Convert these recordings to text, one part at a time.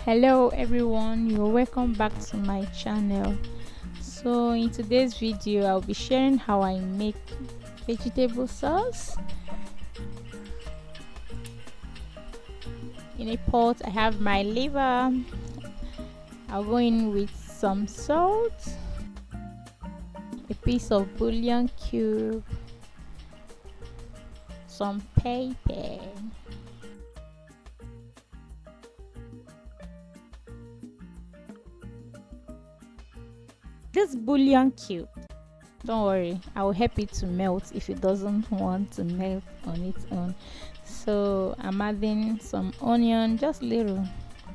Hello everyone, you're welcome back to my channel. So in today's video I'll be sharing how I make vegetable sauce. In a pot I have my liver. I'll go in with some salt, a piece of bouillon cube, some pepper, this bouillon cube, don't worry, I will help it to melt if it doesn't want to melt on its own. So I'm adding some onion, just little.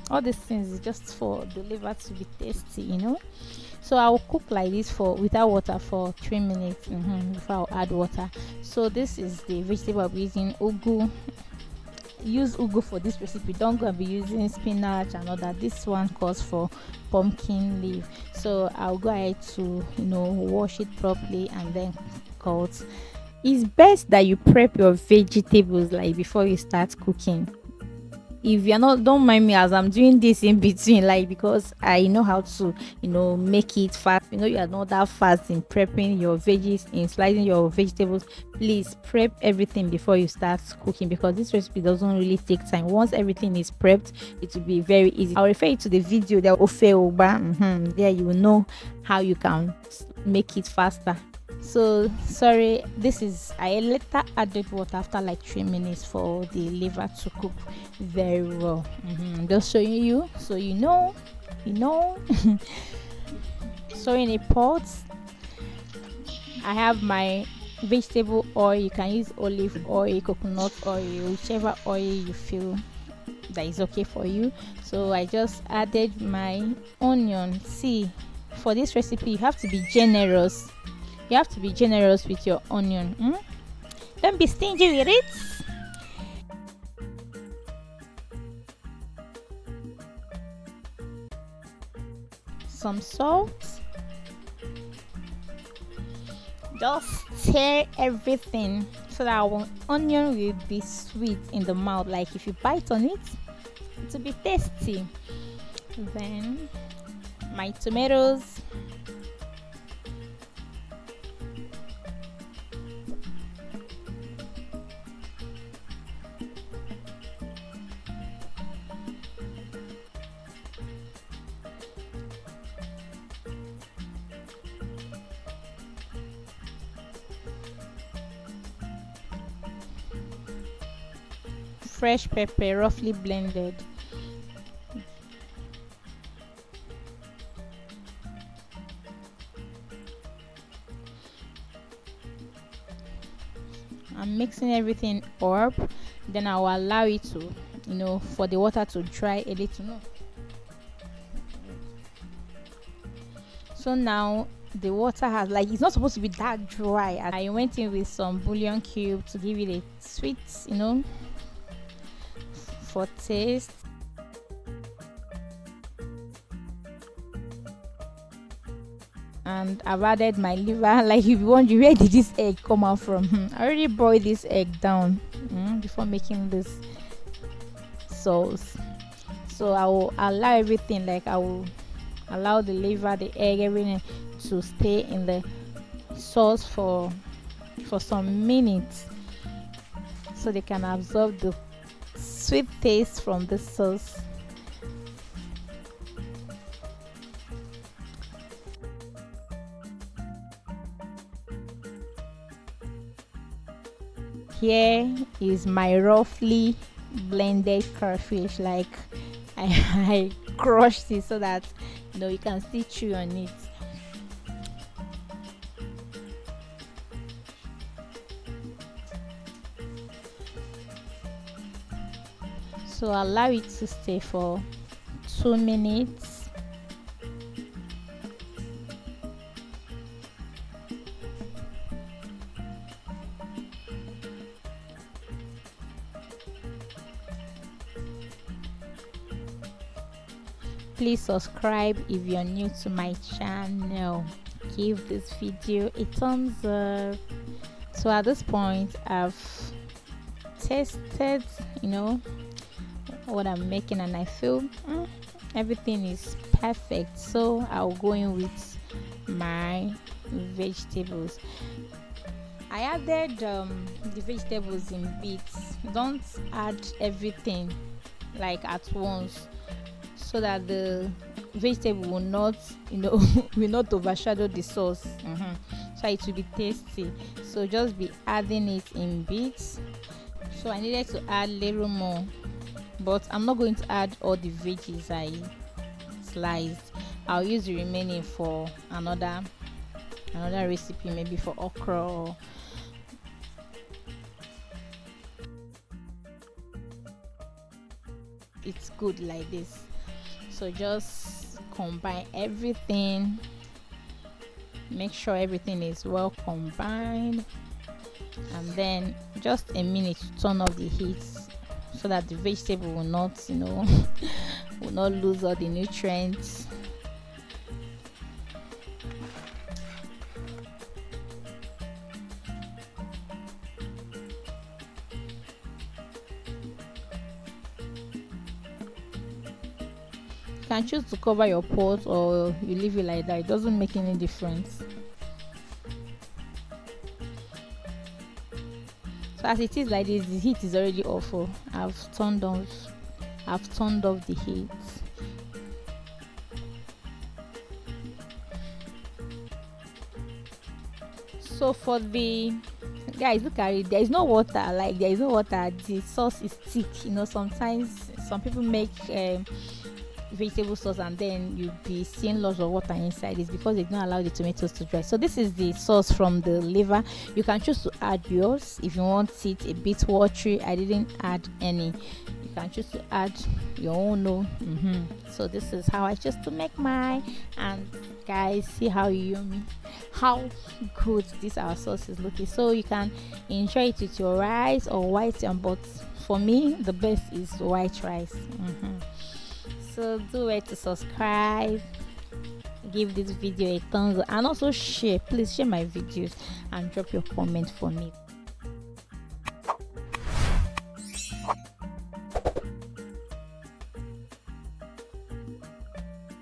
All these things is just for the liver to be tasty, so I will cook like this for without water for 3 minutes before I'll add water. So this is the vegetable I'll be using. Ugu, use ugu for this recipe. Don't go and be using spinach and all that. This one calls for pumpkin leaf. So I'll go ahead to wash it properly and then cut. It's best that you prep your vegetables like before you start cooking. If you're not, don't mind me as I'm doing this in between, like, because I know how to make it fast. You are not that fast in prepping your veggies, in slicing your vegetables. Please prep everything before you start cooking, because this recipe doesn't really take time. Once everything is prepped, it will be very easy. I'll refer you to the video that there you will know how you can make it faster. So sorry, I later added water after like 3 minutes for the liver to cook very well. Just showing you so you know. So in a pot I have my vegetable oil. You can use olive oil, coconut oil, whichever oil you feel that is okay for you. So I just added my onion. See, for this recipe you have to be generous. You have to be generous with your onion. Don't be stingy with it. Some salt. Just stir everything so that our onion will be sweet in the mouth. Like if you bite on it, it will be tasty. Then my tomatoes. Fresh pepper, roughly blended. I'm mixing everything up. Then I will allow it to, for the water to dry a little. So now the water has, like, it's not supposed to be that dry. I went in with some bouillon cube to give it a sweet, for taste. And I've added my liver. Like, if you wonder where did this egg come out from, I already boiled this egg down before making this sauce. So I will allow everything, like I will allow the liver, the egg, everything to stay in the sauce for some minutes so they can absorb the sweet taste from the sauce. Here is my roughly blended crayfish. Like I crushed it so that you can still chew on it. So allow it to stay for 2 minutes. Please subscribe if you're new to my channel. Give this video a thumbs up. So at this point I've tested what I'm making, and I feel everything is perfect, so I'll go in with my vegetables. I added the vegetables in bits. Don't add everything like at once, so that the vegetable will not, will not overshadow the sauce. So it will be tasty. So just be adding it in bits. So I needed to add little more, but I'm not going to add all the veggies I sliced. I'll use the remaining for another recipe, maybe for okra or it's good like this. So just combine everything, make sure everything is well combined, and then just a minute to turn off the heat, so that the vegetable will not, will not lose all the nutrients. You can choose to cover your pot or you leave it like that. It doesn't make any difference. So as it is like this, the heat is already off. I've turned off the heat. So for the guys, look at it, there is no water. Like, there is no water. The sauce is thick. Sometimes some people make vegetable sauce and then you'll be seeing lots of water inside. It's because they don't allow the tomatoes to dry. So this is the sauce from the liver. You can choose to add yours if you want it a bit watery. I didn't add any. You can choose to add your own. So this is how I choose to make mine. And guys, see how yummy, how good this our sauce is looking. So you can enjoy it with your rice or white yam, but for me the best is white rice. So do it to subscribe, give this video a thumbs up, and also share. Please share my videos and drop your comment for me.